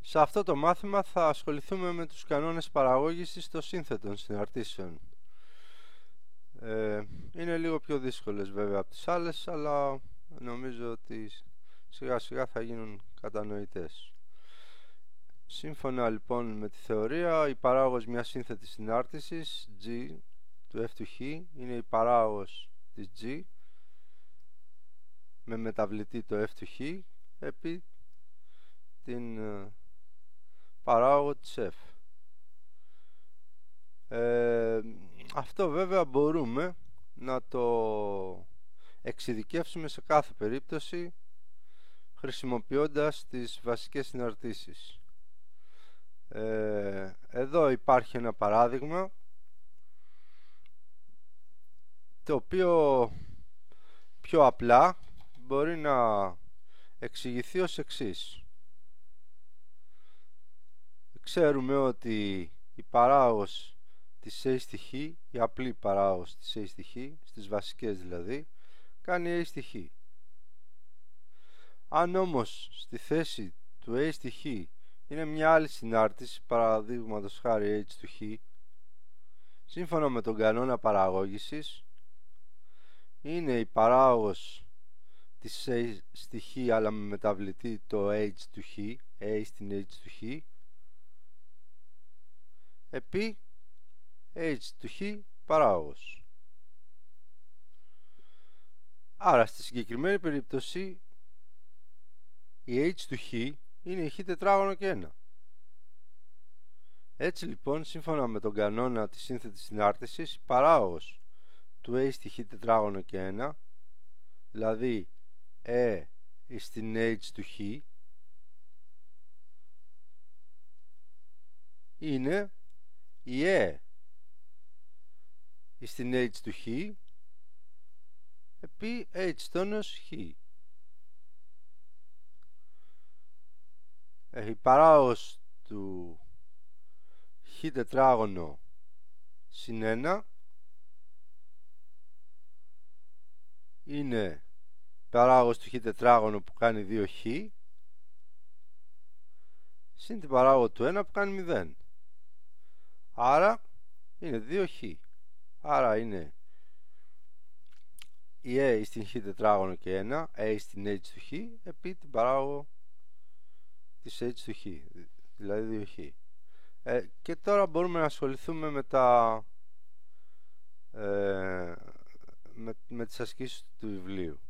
Σε αυτό το μάθημα θα ασχοληθούμε με τους κανόνες παραγώγησης των σύνθετων συναρτήσεων. Είναι λίγο πιο δύσκολες βέβαια από τις άλλες, αλλά νομίζω ότι σιγά σιγά θα γίνουν κατανοητές. Σύμφωνα λοιπόν με τη θεωρία, η παράγωγος μιας σύνθετης συνάρτησης G του F του Χ είναι η παράγωγος της G με μεταβλητή το F του Χ επί την παράγωγο της F. Αυτό βέβαια μπορούμε να το εξειδικεύσουμε σε κάθε περίπτωση χρησιμοποιώντας τις βασικές συναρτήσεις. Εδώ υπάρχει ένα παράδειγμα το οποίο πιο απλά μπορεί να εξηγηθεί ως εξής. Ξέρουμε ότι η παράγωγος της A στη Χ, η απλή παράγωγος της A στη Χ, στις βασικές δηλαδή, κάνει A στη Χ. Αν όμως στη θέση του A στη Χ είναι μια άλλη συνάρτηση, παραδείγματος χάρη H του Χ, σύμφωνα με τον κανόνα παραγώγησης, είναι η παράγωγος της A στη Χ αλλά με μεταβλητή το H του Χ, A στην H του Χ, επί H του Χ παράγωγος. Άρα στη συγκεκριμένη περίπτωση η H του Χ είναι η Χ τετράγωνο και 1. Έτσι λοιπόν, σύμφωνα με τον κανόνα της σύνθετης συνάρτησης, η παράγωγος του A στη Χ τετράγωνο και 1, δηλαδή στην H του Χ, είναι η στην H του Χ επί H τόνος Χ. Η παράγωγος του Χ τετράγωνο συν 1 είναι παράγωγος του Χ τετράγωνο που κάνει 2Χ συν την παράγωγο του 1 που κάνει 0. Άρα είναι 2Χ. Άρα είναι η A στην Χ τετράγωνο και 1, A στην H του Χ επί την παράγωγο της H του Χ, δηλαδή 2Χ. Και τώρα μπορούμε να ασχοληθούμε με τα με τις ασκήσεις του βιβλίου.